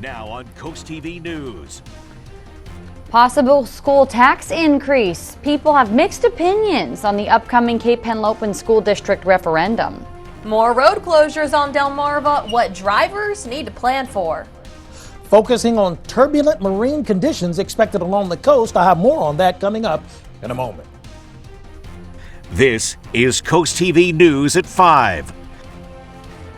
Now on CoastTV News. Possible school tax increase. People have mixed opinions on the upcoming Cape Henlopen School District referendum. More road closures on Delmarva, what drivers need to plan for. Focusing on turbulent marine conditions expected along the coast. I have more on that coming up in a moment. This is CoastTV News at 5.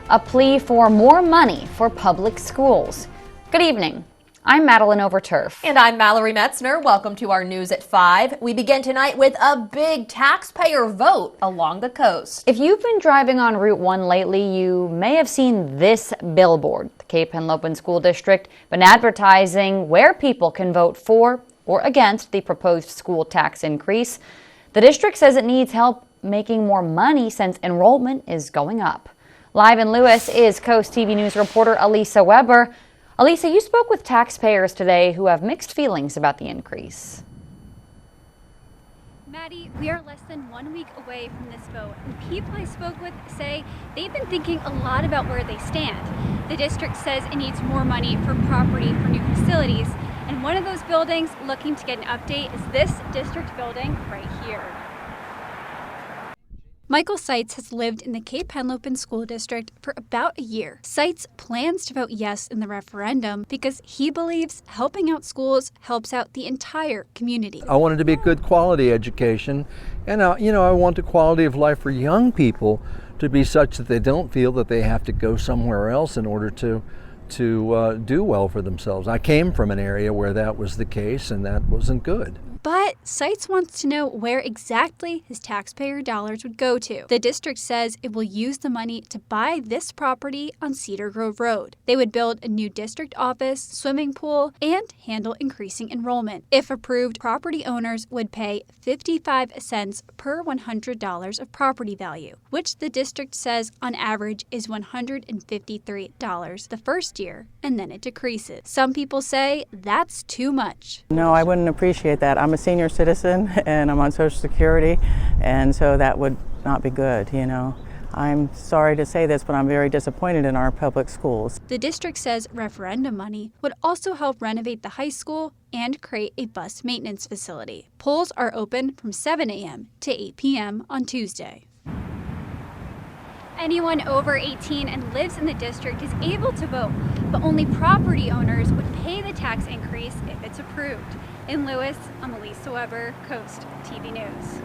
A plea for more money for public schools. Good evening. I'm Madeline Overturf. And I'm Mallory Metzner. Welcome to our News at 5. We begin tonight with a big taxpayer vote along the coast. If you've been driving on Route 1 lately, you may have seen this billboard. The Cape Henlopen School District been advertising where people can vote for or against the proposed school tax increase. The district says it needs help making more money since enrollment is going up. Live in Lewis is Coast TV News reporter Elisa Weber. Elisa, you spoke with taxpayers today who have mixed feelings about the increase. Maddie, we are less than 1 week away from this vote, and people I spoke with say they've been thinking a lot about where they stand. The district says it needs more money for property for new facilities, and one of those buildings looking to get an update is this district building right here. Michael Seitz has lived in the Cape Henlopen School District for about a year. Seitz plans to vote yes in the referendum because he believes helping out schools helps out the entire community. I want it to be a good quality education, and I want the quality of life for young people to be such that they don't feel that they have to go somewhere else in order to do well for themselves. I came from an area where that was the case, and that wasn't good. But Seitz wants to know where exactly his taxpayer dollars would go to. The district says it will use the money to buy this property on Cedar Grove Road. They would build a new district office, swimming pool, and handle increasing enrollment. If approved, property owners would pay 55 cents per $100 of property value, which the district says on average is $153 the first year, and then it decreases. Some people say that's too much. No, I wouldn't appreciate that. I'm a senior citizen and I'm on Social Security, and so that would not be good, I'm sorry to say this, but I'm very disappointed in our public schools. The district says referendum money would also help renovate the high school and create a bus maintenance facility. Polls are open from 7 a.m. to 8 p.m. on Tuesday. Anyone over 18 and lives in the district is able to vote, but only property owners would pay the tax increase if it's approved. In Lewis, I'm Elisa Weber, Coast TV News.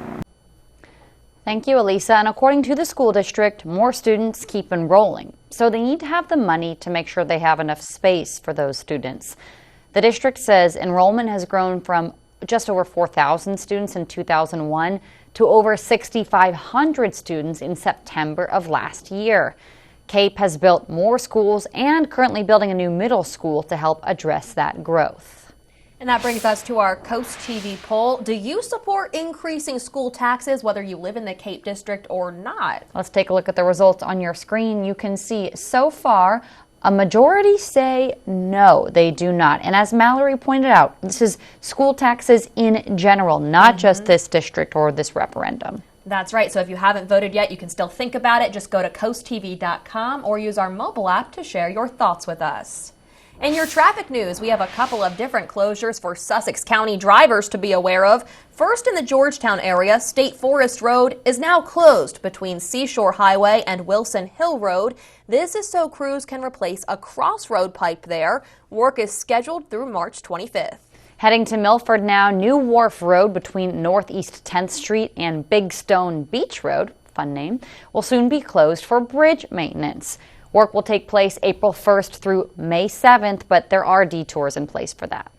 Thank you, Elisa. And according to the school district, more students keep enrolling, so they need to have the money to make sure they have enough space for those students. The district says enrollment has grown from just over 4,000 students in 2001 to over 6,500 students in September of last year. Cape has built more schools and currently building a new middle school to help address that growth. And that brings us to our Coast TV poll. Do you support increasing school taxes, whether you live in the Cape District or not? Let's take a look at the results on your screen. You can see so far a majority say no, they do not. And as Mallory pointed out, this is school taxes in general, not just this district or this referendum. That's right. So if you haven't voted yet, you can still think about it. Just go to coasttv.com or use our mobile app to share your thoughts with us. In your traffic news, we have a couple of different closures for Sussex County drivers to be aware of. First, in the Georgetown area, State Forest Road is now closed between Seashore Highway and Wilson Hill Road. This is so crews can replace a crossroad pipe there. Work is scheduled through March 25th. Heading to Milford now, New Wharf Road between Northeast 10th Street and Big Stone Beach Road, fun name, will soon be closed for bridge maintenance. Work will take place April 1st through May 7th, but there are detours in place for that.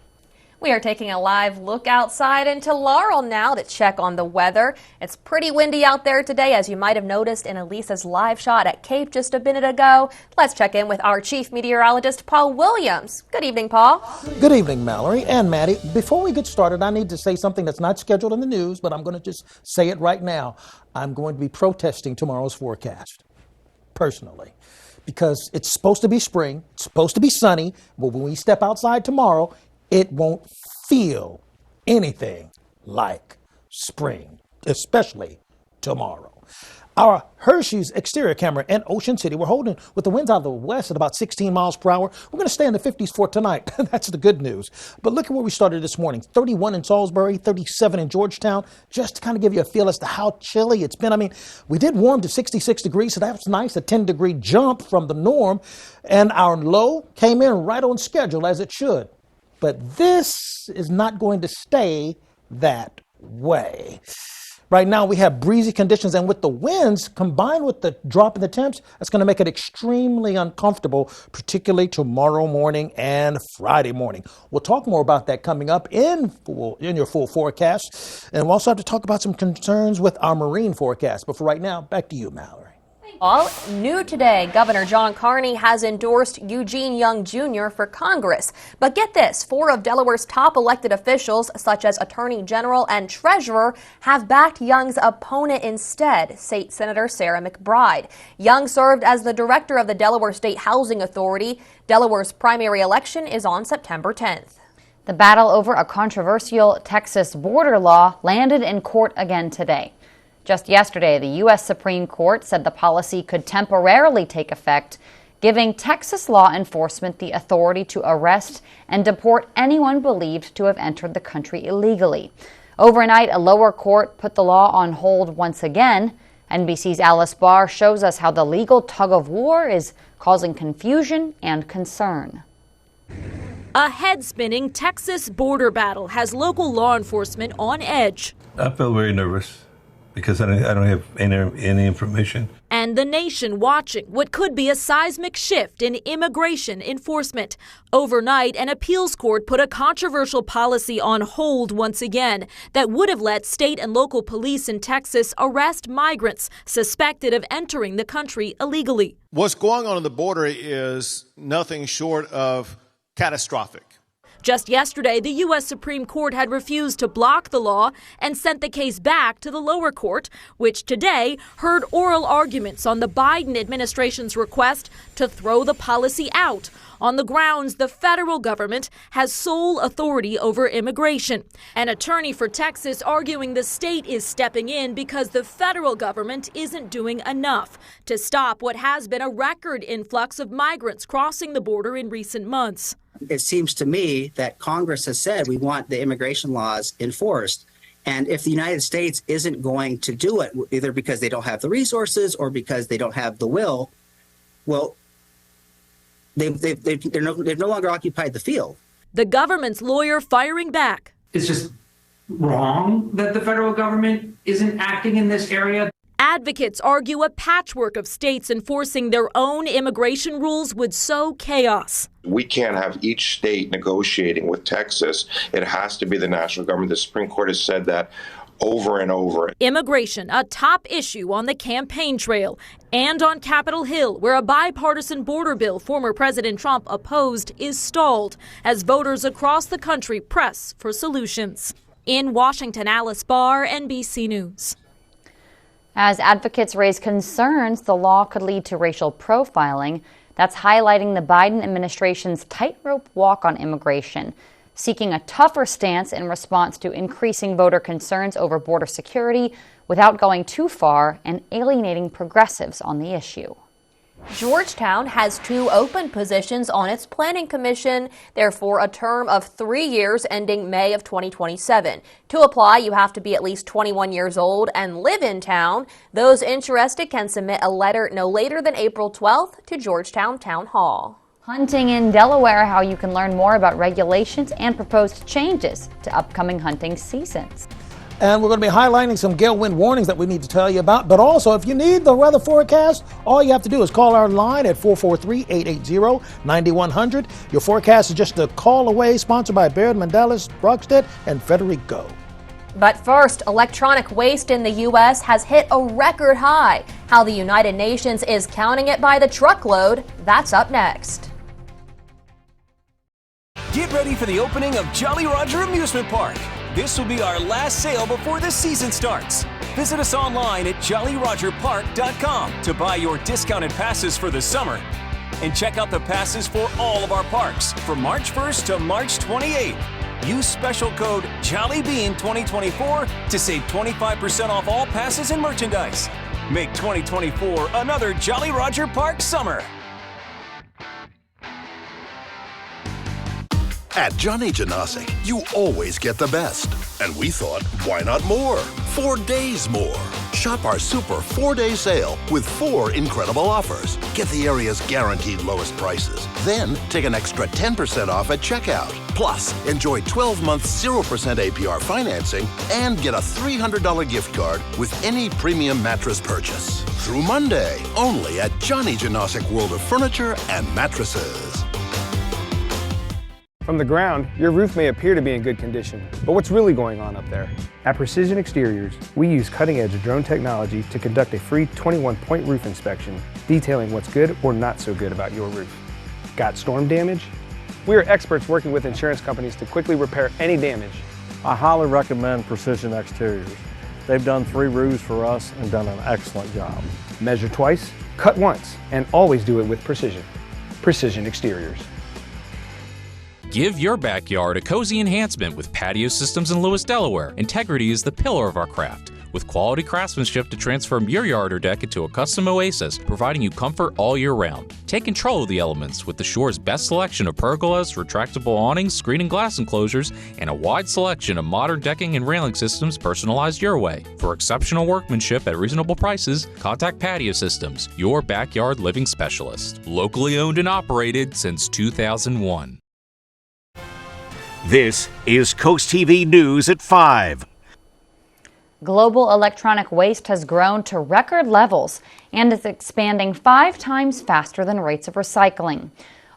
We are taking a live look outside into Laurel now to check on the weather. It's pretty windy out there today, as you might have noticed in Elisa's live shot at Cape just a minute ago. Let's check in with our chief meteorologist, Paul Williams. Good evening, Paul. Good evening, Mallory and Maddie. Before we get started, I need to say something that's not scheduled in the news, but I'm going to just say it right now. I'm going to be protesting tomorrow's forecast, personally. Because it's supposed to be spring, it's supposed to be sunny, but when we step outside tomorrow, it won't feel anything like spring, especially tomorrow. Our Hershey's exterior camera in Ocean City, we're holding with the winds out of the west at about 16 miles per hour. We're going to stay in the 50s for tonight. That's the good news. But look at where we started this morning. 31 in Salisbury, 37 in Georgetown, just to kind of give you a feel as to how chilly it's been. I mean, we did warm to 66 degrees, so that was nice, a 10-degree jump from the norm. And our low came in right on schedule, as it should. But this is not going to stay that way. Right now, we have breezy conditions, and with the winds combined with the drop in the temps, that's going to make it extremely uncomfortable, particularly tomorrow morning and Friday morning. We'll talk more about that coming up in your full forecast, and we'll also have to talk about some concerns with our marine forecast. But for right now, back to you, Mallory. All new today, Governor John Carney has endorsed Eugene Young Jr. for Congress. But get this, 4 of Delaware's top elected officials, such as Attorney General and Treasurer, have backed Young's opponent instead, State Senator Sarah McBride. Young served as the director of the Delaware State Housing Authority. Delaware's primary election is on September 10th. The battle over a controversial Texas border law landed in court again today. Just yesterday, the U.S. Supreme Court said the policy could temporarily take effect, giving Texas law enforcement the authority to arrest and deport anyone believed to have entered the country illegally. Overnight, a lower court put the law on hold once again. NBC's Alice Barr shows us how the legal tug-of-war is causing confusion and concern. A head-spinning Texas border battle has local law enforcement on edge. I feel very nervous because I don't have any information. And the nation watching what could be a seismic shift in immigration enforcement. Overnight, an appeals court put a controversial policy on hold once again that would have let state and local police in Texas arrest migrants suspected of entering the country illegally. What's going on the border is nothing short of catastrophic. Just yesterday, the U.S. Supreme Court had refused to block the law and sent the case back to the lower court, which today heard oral arguments on the Biden administration's request to throw the policy out on the grounds the federal government has sole authority over immigration. An attorney for Texas arguing the state is stepping in because the federal government isn't doing enough to stop what has been a record influx of migrants crossing the border in recent months. It seems to me that Congress has said we want the immigration laws enforced. And if the United States isn't going to do it, either because they don't have the resources or because they don't have the will, well, they've no longer occupied the field. The government's lawyer firing back. It's just wrong that the federal government isn't acting in this area. Advocates argue a patchwork of states enforcing their own immigration rules would sow chaos. We can't have each state negotiating with Texas. It has to be the national government. The Supreme Court has said that over and over. Immigration, a top issue on the campaign trail and on Capitol Hill, where a bipartisan border bill former President Trump opposed is stalled as voters across the country press for solutions. In Washington, Alice Barr, NBC News. As advocates raise concerns the law could lead to racial profiling, that's highlighting the Biden administration's tightrope walk on immigration, seeking a tougher stance in response to increasing voter concerns over border security without going too far and alienating progressives on the issue. Georgetown has 2 open positions on its planning commission, therefore a term of 3 years ending May of 2027. To apply, you have to be at least 21 years old and live in town. Those interested can submit a letter no later than April 12th to Georgetown Town Hall. Hunting in Delaware, how you can learn more about regulations and proposed changes to upcoming hunting seasons. And we're going to be highlighting some gale wind warnings that we need to tell you about. But also, if you need the weather forecast, all you have to do is call our line at 443-880-9100. Your forecast is just a call away, sponsored by Baird, Mandalis, Brockstedt, and Federico. But first, electronic waste in the U.S. has hit a record high. How the United Nations is counting it by the truckload, that's up next. Get ready for the opening of Jolly Roger Amusement Park. This will be our last sale before the season starts. Visit us online at jollyrogerpark.com to buy your discounted passes for the summer. And check out the passes for all of our parks from March 1st to March 28th. Use special code JOLLYBEAN2024 to save 25% off all passes and merchandise. Make 2024 another Jolly Roger Park summer. At Johnny Janosic, you always get the best. And we thought, why not more? 4 days more. Shop our super 4-day sale with 4 incredible offers. Get the area's guaranteed lowest prices. Then take an extra 10% off at checkout. Plus, enjoy 12 months 0% APR financing and get a $300 gift card with any premium mattress purchase. Through Monday, only at Johnny Janosic World of Furniture and Mattresses. From the ground, your roof may appear to be in good condition, but what's really going on up there? At Precision Exteriors, we use cutting-edge drone technology to conduct a free 21-point roof inspection, detailing what's good or not so good about your roof. Got storm damage? We are experts working with insurance companies to quickly repair any damage. I highly recommend Precision Exteriors. They've done 3 roofs for us and done an excellent job. Measure twice, cut once, and always do it with precision. Precision Exteriors. Give your backyard a cozy enhancement with patio systems in Lewis, Delaware. Integrity is the pillar of our craft, with quality craftsmanship to transform your yard or deck into a custom oasis, providing you comfort all year round. Take control of the elements with the Shore's best selection of pergolas, retractable awnings, screen and glass enclosures, and a wide selection of modern decking and railing systems personalized your way. For exceptional workmanship at reasonable prices, contact Patio Systems, your backyard living specialist. Locally owned and operated since 2001. This is Coast TV News at 5. Global electronic waste has grown to record levels and is expanding 5 times faster than rates of recycling.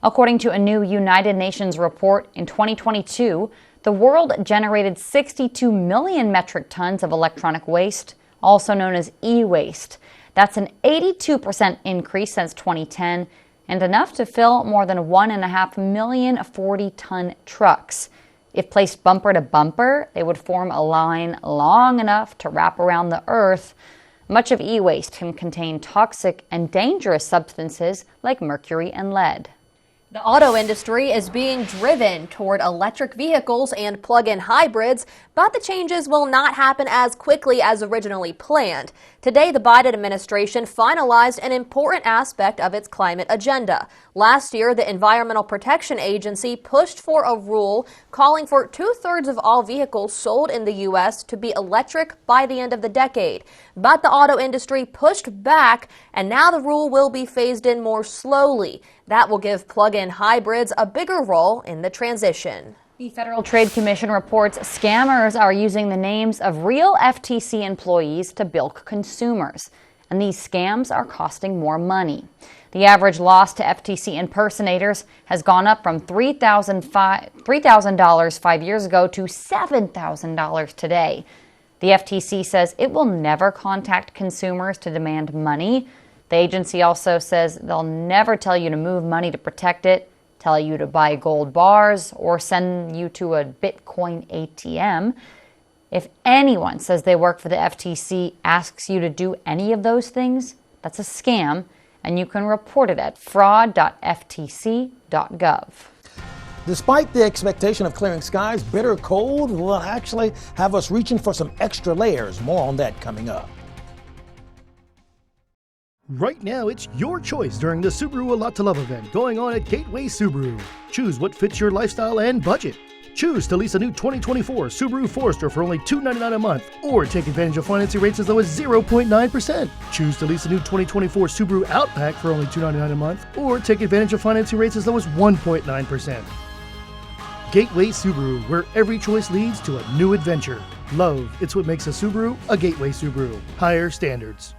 According to a new United Nations report, in 2022, the world generated 62 million metric tons of electronic waste, also known as e-waste. That's an 82% increase since 2010 and enough to fill more than 1.5 million 40-ton trucks. If placed bumper to bumper, they would form a line long enough to wrap around the earth. Much of e-waste can contain toxic and dangerous substances like mercury and lead. The auto industry is being driven toward electric vehicles and plug-in hybrids, but the changes will not happen as quickly as originally planned. Today, the Biden administration finalized an important aspect of its climate agenda. Last year, the Environmental Protection Agency pushed for a rule calling for 2/3 of all vehicles sold in the U.S. to be electric by the end of the decade. But the auto industry pushed back, and now the rule will be phased in more slowly. That will give plug-in hybrids a bigger role in the transition. The Federal Trade Commission reports scammers are using the names of real FTC employees to bilk consumers, and these scams are costing more money. The average loss to FTC impersonators has gone up from $3,000 5 years ago to $7,000 today. The FTC says it will never contact consumers to demand money. The agency also says they'll never tell you to move money to protect it, tell you to buy gold bars, or send you to a Bitcoin ATM. If anyone says they work for the FTC, asks you to do any of those things, that's a scam, and you can report it at fraud.ftc.gov. Despite the expectation of clearing skies, bitter cold will actually have us reaching for some extra layers. More on that coming up. Right now, it's your choice during the Subaru A Lot to Love event going on at Gateway Subaru. Choose what fits your lifestyle and budget. Choose to lease a new 2024 Subaru Forester for only $299 a month, or take advantage of financing rates as low as 0.9%. Choose to lease a new 2024 Subaru Outback for only $299 a month, or take advantage of financing rates as low as 1.9%. Gateway Subaru, where every choice leads to a new adventure. Love, it's what makes a Subaru a Gateway Subaru. Higher standards.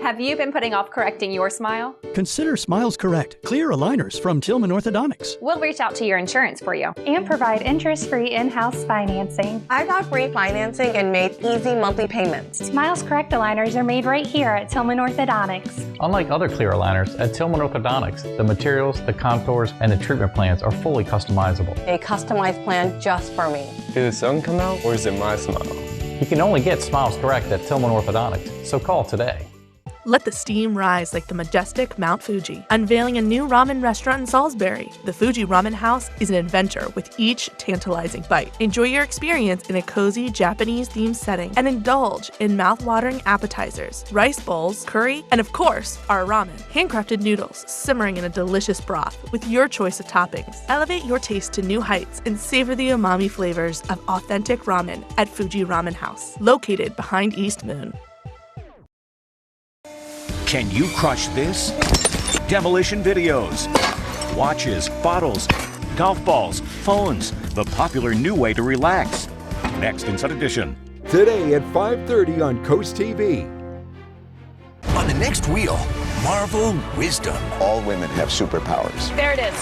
Have you been putting off correcting your smile? Consider Smiles Correct Clear Aligners from Tillman Orthodontics. We'll reach out to your insurance for you and provide interest-free in-house financing. I got free financing and made easy monthly payments. Smiles Correct aligners are made right here at Tillman Orthodontics. Unlike other clear aligners, at Tillman Orthodontics, the materials, the contours, and the treatment plans are fully customizable. A customized plan just for me. Did the sun come out, or is it my smile? You can only get Smiles Correct at Tillman Orthodontics, so call today. Let the steam rise like the majestic Mount Fuji. Unveiling a new ramen restaurant in Salisbury. The Fuji Ramen House is an adventure with each tantalizing bite. Enjoy your experience in a cozy Japanese-themed setting and indulge in mouth-watering appetizers, rice bowls, curry, and of course, our ramen. Handcrafted noodles simmering in a delicious broth with your choice of toppings. Elevate your taste to new heights and savor the umami flavors of authentic ramen at Fuji Ramen House, located behind East Moon. Can you crush this? Demolition videos, watches, bottles, golf balls, phones, the popular new way to relax. Next in Sun Edition. Today at 5:30 on Coast TV. On the next wheel, Marvel Wisdom. All women have superpowers. There it is.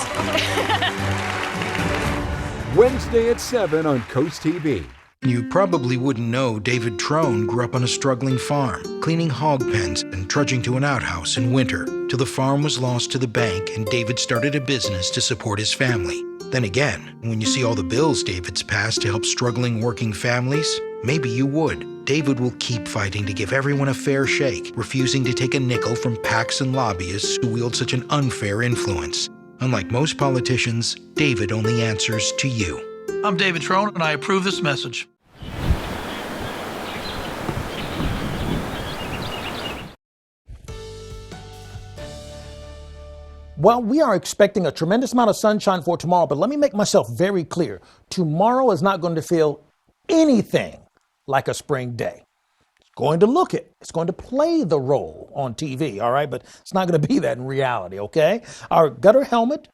Wednesday at 7 on Coast TV. You probably wouldn't know David Trone grew up on a struggling farm, cleaning hog pens and trudging to an outhouse in winter, till the farm was lost to the bank and David started a business to support his family. Then again, when you see all the bills David's passed to help struggling working families, maybe you would. David will keep fighting to give everyone a fair shake, refusing to take a nickel from PACs and lobbyists who wield such an unfair influence. Unlike most politicians, David only answers to you. I'm David Trone, and I approve this message. Well, we are expecting a tremendous amount of sunshine for tomorrow, but let me make myself very clear. Tomorrow is not going to feel anything like a spring day. It's going to look it. It's going to play the role on TV, all right? But it's not going to be that in reality, okay? Our gutter helmet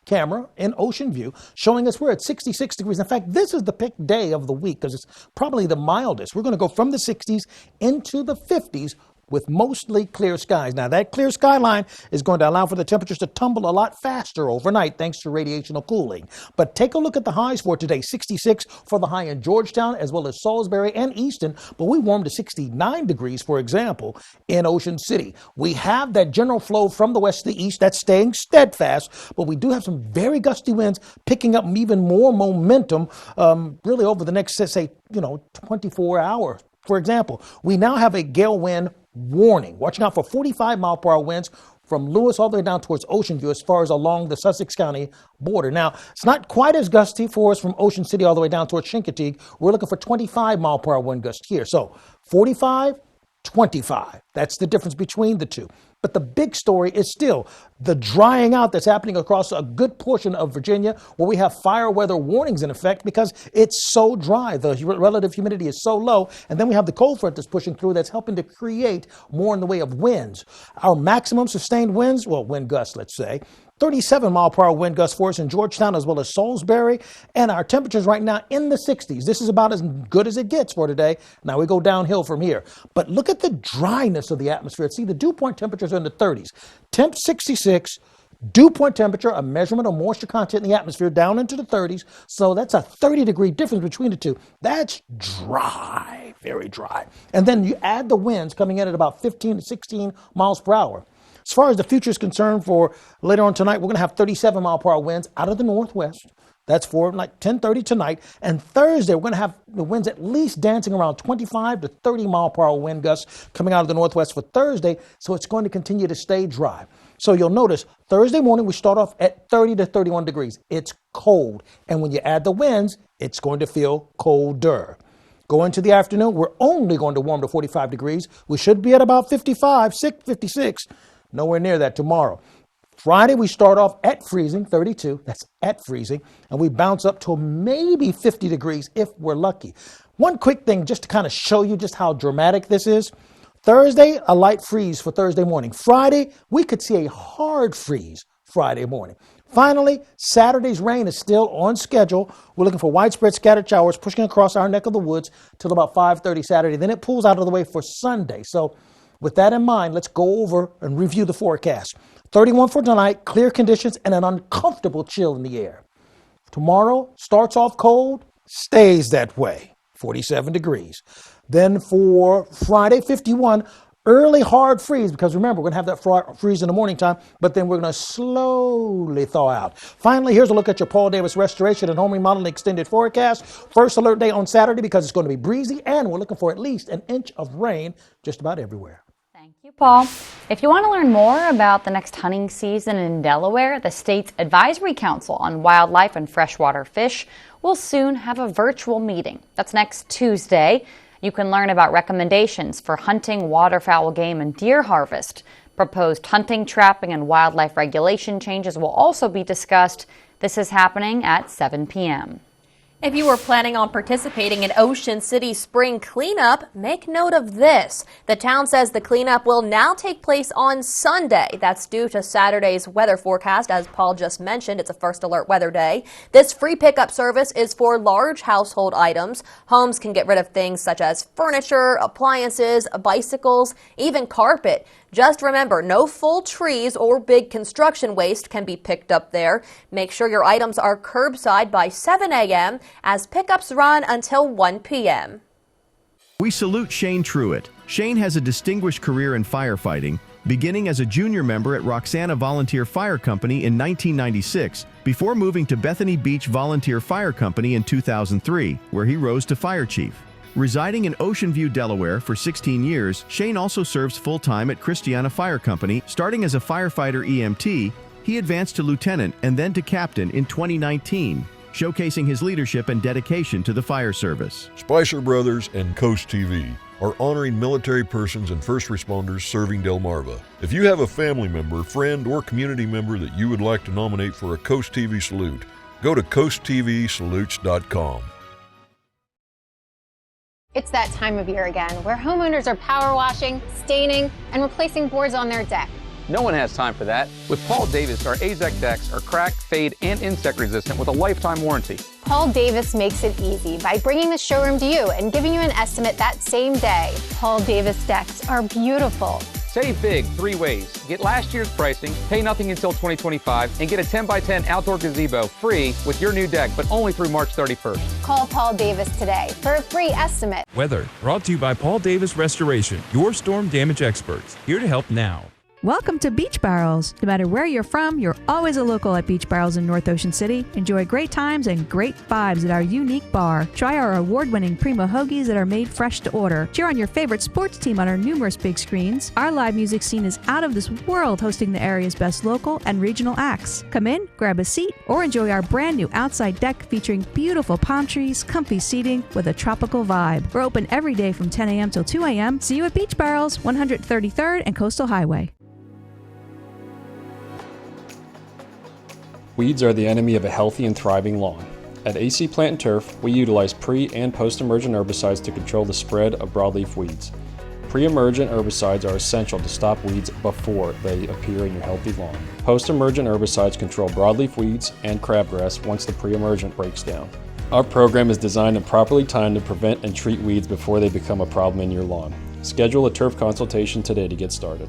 camera in Ocean View showing us we're at 66 degrees. In fact, this is the pick day of the week because it's probably the mildest. We're going to go from the 60s into the 50s with mostly clear skies. Now, that clear skyline is going to allow for the temperatures to tumble a lot faster overnight thanks to radiational cooling. But take a look at the highs for today. 66 for the high in Georgetown as well as Salisbury and Easton, but we warmed to 69 degrees, for example, in Ocean City. We have that general flow from the west to the east that's staying steadfast, but we do have some very gusty winds picking up even more momentum really over the next, say, 24 hours. For example, we now have a gale wind warning. Watching out for 45-mile-per-hour winds from Lewis all the way down towards Ocean View as far as along the Sussex County border. Now, it's not quite as gusty for us from Ocean City all the way down towards Chincoteague. We're looking for 25-mile-per-hour wind gust here. So 45, 25. That's the difference between the two. But the big story is still the drying out that's happening across a good portion of Virginia where we have fire weather warnings in effect because it's so dry. The relative humidity is so low. And then we have the cold front that's pushing through that's helping to create more in the way of winds. Our maximum sustained winds, wind gusts, let's say, 37-mile-per-hour wind gusts for us in Georgetown as well as Salisbury. And our temperatures right now in the 60s. This is about as good as it gets for today. Now we go downhill from here. But look at the dryness of the atmosphere. See, the dew point temperatures are in the 30s. Temp 66, dew point temperature, a measurement of moisture content in the atmosphere down into the 30s. So that's a 30-degree difference between the two. That's dry, very dry. And then you add the winds coming in at about 15 to 16 miles per hour. As far as the future is concerned for later on tonight, we're going to have 37-mile-per-hour winds out of the northwest. That's for like 10:30 tonight. And Thursday, we're going to have the winds at least dancing around 25 to 30-mile-per-hour wind gusts coming out of the northwest for Thursday. So it's going to continue to stay dry. So you'll notice Thursday morning, we start off at 30 to 31 degrees. It's cold. And when you add the winds, it's going to feel colder. Go into the afternoon, we're only going to warm to 45 degrees. We should be at about 55, 56. Nowhere near that tomorrow. Friday, we start off at freezing, 32. That's at freezing. And we bounce up to maybe 50 degrees if we're lucky. One quick thing just to kind of show you just how dramatic this is. Thursday, a light freeze for Thursday morning. Friday, we could see a hard freeze Friday morning. Finally, Saturday's rain is still on schedule. We're looking for widespread scattered showers pushing across our neck of the woods till about 5:30 Saturday. Then it pulls out of the way for Sunday. So with that in mind, let's go over and review the forecast. 31 for tonight, clear conditions and an uncomfortable chill in the air. Tomorrow starts off cold, stays that way, 47 degrees. Then for Friday, 51, early hard freeze, because remember, we're going to have that freeze in the morning time, but then we're going to slowly thaw out. Finally, here's a look at your Paul Davis Restoration and Home Remodeling Extended Forecast. First alert day on Saturday because it's going to be breezy, and we're looking for at least an inch of rain just about everywhere. Thank you. Paul. If you want to learn more about the next hunting season in Delaware, the state's Advisory Council on Wildlife and Freshwater Fish will soon have a virtual meeting. That's next Tuesday. You can learn about recommendations for hunting, waterfowl game, and deer harvest. Proposed hunting, trapping, and wildlife regulation changes will also be discussed. This is happening at 7 p.m. If you were planning on participating in Ocean City's spring cleanup, make note of this. The town says the cleanup will now take place on Sunday. That's due to Saturday's weather forecast. As Paul just mentioned, it's a first alert weather day. This free pickup service is for large household items. Homes can get rid of things such as furniture, appliances, bicycles, even carpet. Just remember, no full trees or big construction waste can be picked up there. Make sure your items are curbside by 7 a.m. as pickups run until 1 p.m. We salute Shane Truitt. Shane has a distinguished career in firefighting, beginning as a junior member at Roxana Volunteer Fire Company in 1996, before moving to Bethany Beach Volunteer Fire Company in 2003, where he rose to fire chief. Residing in Ocean View, Delaware for 16 years, Shane also serves full-time at Christiana Fire Company. Starting as a firefighter EMT, he advanced to lieutenant and then to captain in 2019, showcasing his leadership and dedication to the fire service. Spicer Brothers and CoastTV are honoring military persons and first responders serving Delmarva. If you have a family member, friend, or community member that you would like to nominate for a CoastTV salute, go to coasttvsalutes.com. It's that time of year again, where homeowners are power washing, staining, and replacing boards on their deck. No one has time for that. With Paul Davis, our AZEK decks are crack, fade, and insect resistant with a lifetime warranty. Paul Davis makes it easy by bringing the showroom to you and giving you an estimate that same day. Paul Davis decks are beautiful. Save big 3 ways. Get last year's pricing, pay nothing until 2025, and get a 10x10 outdoor gazebo free with your new deck, but only through March 31st. Call Paul Davis today for a free estimate. Weather brought to you by Paul Davis Restoration, your storm damage experts, here to help now. Welcome to Beach Barrels. No matter where you're from, you're always a local at Beach Barrels in North Ocean City. Enjoy great times and great vibes at our unique bar. Try our award-winning Primo Hoagies that are made fresh to order. Cheer on your favorite sports team on our numerous big screens. Our live music scene is out of this world, hosting the area's best local and regional acts. Come in, grab a seat, or enjoy our brand new outside deck featuring beautiful palm trees, comfy seating with a tropical vibe. We're open every day from 10 a.m. till 2 a.m. See you at Beach Barrels, 133rd and Coastal Highway. Weeds are the enemy of a healthy and thriving lawn. At AC Plant and Turf, we utilize pre- and post-emergent herbicides to control the spread of broadleaf weeds. Pre-emergent herbicides are essential to stop weeds before they appear in your healthy lawn. Post-emergent herbicides control broadleaf weeds and crabgrass once the pre-emergent breaks down. Our program is designed and properly timed to prevent and treat weeds before they become a problem in your lawn. Schedule a turf consultation today to get started.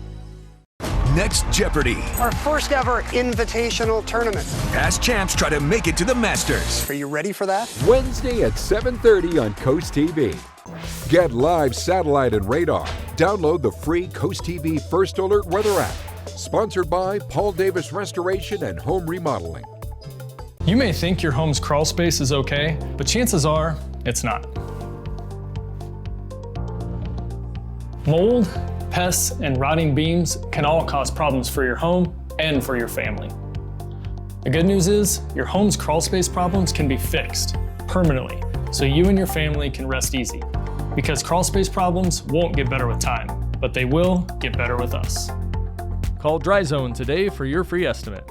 Next Jeopardy! Our first ever invitational tournament. Past champs try to make it to the Masters. Are you ready for that? Wednesday at 7:30 on CoastTV. Get live satellite and radar. Download the free CoastTV First Alert Weather app. Sponsored by Paul Davis Restoration and Home Remodeling. You may think your home's crawl space is okay, but chances are it's not. Mold, pests, and rotting beams can all cause problems for your home and for your family. The good news is your home's crawl space problems can be fixed permanently, so you and your family can rest easy. Because crawl space problems won't get better with time, but they will get better with us. Call Dry Zone today for your free estimate.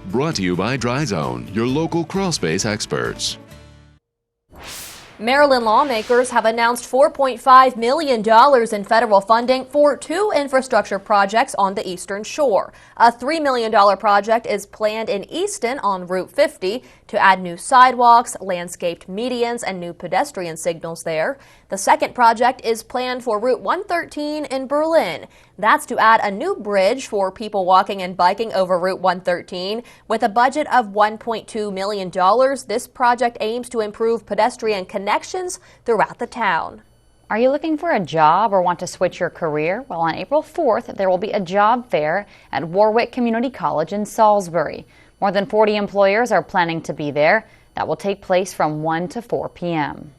Brought to you by Dry Zone, your local crawl space experts. Maryland lawmakers have announced $4.5 million in federal funding for 2 infrastructure projects on the Eastern Shore. A $3 million project is planned in Easton on Route 50 to add new sidewalks, landscaped medians, and new pedestrian signals there. The second project is planned for Route 113 in Berlin. That's to add a new bridge for people walking and biking over Route 113. With a budget of $1.2 million, this project aims to improve pedestrian connections throughout the town. Are you looking for a job or want to switch your career? Well, on April 4th, there will be a job fair at Warwick Community College in Salisbury. More than 40 employers are planning to be there. That will take place from 1 to 4 p.m.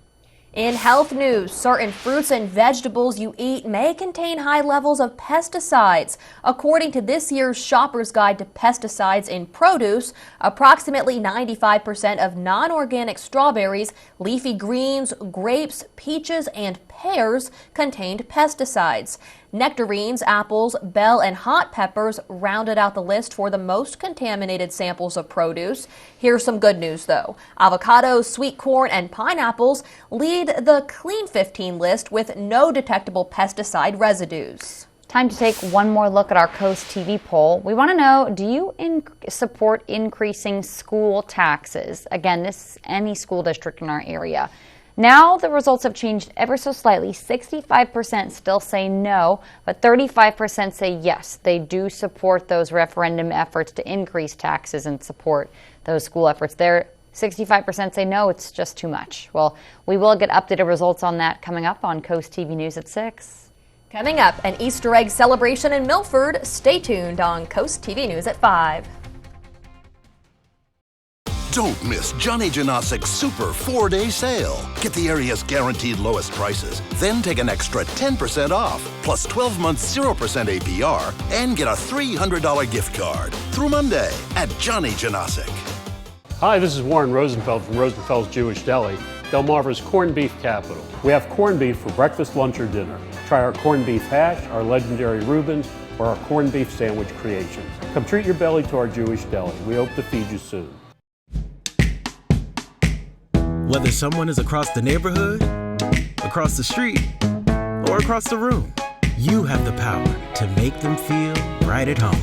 In health news, certain fruits and vegetables you eat may contain high levels of pesticides. According to this year's Shopper's Guide to Pesticides in Produce, approximately 95% of non-organic strawberries, leafy greens, grapes, peaches, and pears contained pesticides. Nectarines, apples, bell, and hot peppers rounded out the list for the most contaminated samples of produce. Here's some good news, though. Avocados, sweet corn, and pineapples lead the Clean 15 list with no detectable pesticide residues. Time to take one more look at our Coast TV poll. We want to know, do you support increasing school taxes? Again, this is any school district in our area. Now the results have changed ever so slightly. 65% still say no, but 35% say yes. They do support those referendum efforts to increase taxes and support those school efforts. There, 65% say no, it's just too much. Well, we will get updated results on that coming up on Coast TV News at 6. Coming up, an Easter egg celebration in Milford. Stay tuned on Coast TV News at 5. Don't miss Johnny Janosic's Super 4-Day Sale. Get the area's guaranteed lowest prices, then take an extra 10% off, plus 12 months 0% APR, and get a $300 gift card through Monday at Johnny Janosic. Hi, this is Warren Rosenfeld from Rosenfeld's Jewish Deli, Delmarva's corned beef capital. We have corned beef for breakfast, lunch, or dinner. Try our corned beef hash, our legendary Reubens, or our corned beef sandwich creations. Come treat your belly to our Jewish Deli. We hope to feed you soon. Whether someone is across the neighborhood, across the street, or across the room, you have the power to make them feel right at home.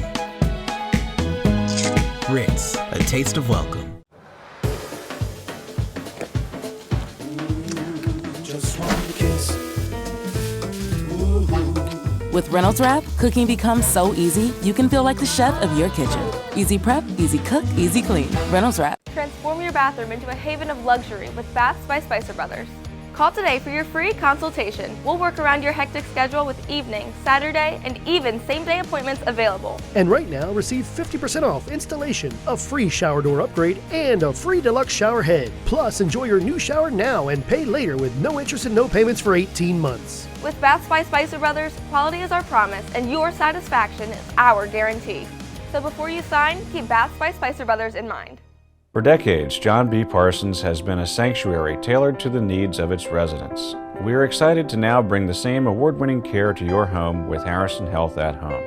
Ritz, a taste of welcome. Just one kiss. With Reynolds Wrap, cooking becomes so easy, you can feel like the chef of your kitchen. Easy prep, easy cook, easy clean. Reynolds Wrap. Transform your bathroom into a haven of luxury with Baths by Spicer Brothers. Call today for your free consultation. We'll work around your hectic schedule with evening, Saturday, and even same-day appointments available. And right now, receive 50% off installation, a free shower door upgrade, and a free deluxe shower head. Plus, enjoy your new shower now and pay later with no interest and no payments for 18 months. With Baths by Spicer Brothers, quality is our promise, and your satisfaction is our guarantee. So before you sign, keep Baths by Spicer Brothers in mind. For decades, John B. Parsons has been a sanctuary tailored to the needs of its residents. We are excited to now bring the same award-winning care to your home with Harrison Health at Home.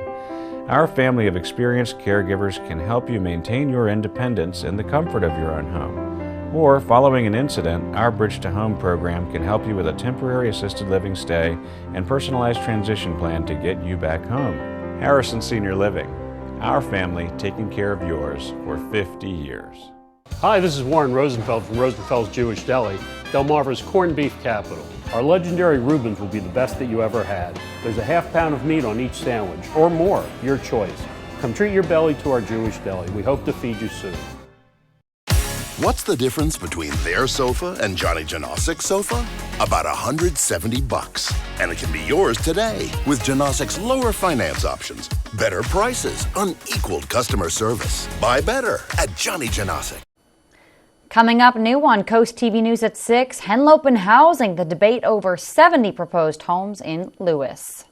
Our family of experienced caregivers can help you maintain your independence in the comfort of your own home. Or, following an incident, our Bridge to Home program can help you with a temporary assisted living stay and personalized transition plan to get you back home. Harrison Senior Living, our family taking care of yours for 50 years. Hi, this is Warren Rosenfeld from Rosenfeld's Jewish Deli, Delmarva's corned beef capital. Our legendary Reubens will be the best that you ever had. There's a half pound of meat on each sandwich, or more, your choice. Come treat your belly to our Jewish Deli. We hope to feed you soon. What's the difference between their sofa and Johnny Janosic's sofa? About $170. And it can be yours today with Janosic's lower finance options, better prices, unequaled customer service. Buy better at Johnny Janosic. Coming up new on Coast TV News at 6, Henlopen Housing, the debate over 70 proposed homes in Lewis.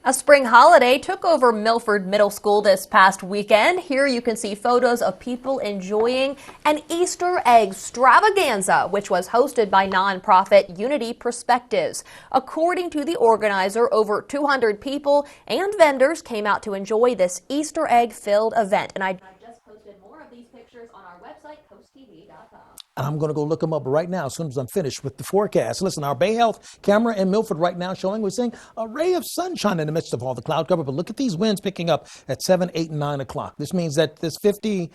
A spring holiday took over Milford Middle School this past weekend. Here you can see photos of people enjoying an Easter egg extravaganza, which was hosted by nonprofit Unity Perspectives. According to the organizer, over 200 people and vendors came out to enjoy this Easter egg-filled event. And I just posted more of these pictures on our website, CoastTV.com. I'm going to go look them up right now as soon as I'm finished with the forecast. Listen, our Bay Health camera in Milford right now showing we're seeing a ray of sunshine in the midst of all the cloud cover. But look at these winds picking up at 7, 8, and 9 o'clock. This means that this 50,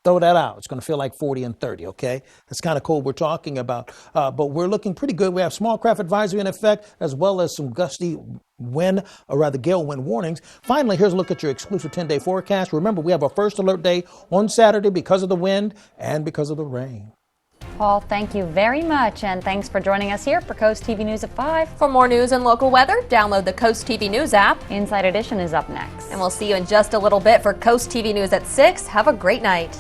throw that out. It's going to feel like 40 and 30, okay? That's kind of cool we're talking about. But we're looking pretty good. We have small craft advisory in effect, as well as some gusty wind, or rather gale wind warnings. Finally, here's a look at your exclusive 10-day forecast. Remember, we have our first alert day on Saturday because of the wind and because of the rain. Paul, thank you very much, and thanks for joining us here for Coast TV News at 5. For more news and local weather, download the Coast TV News app. Inside Edition is up next. And we'll see you in just a little bit for Coast TV News at 6. Have a great night.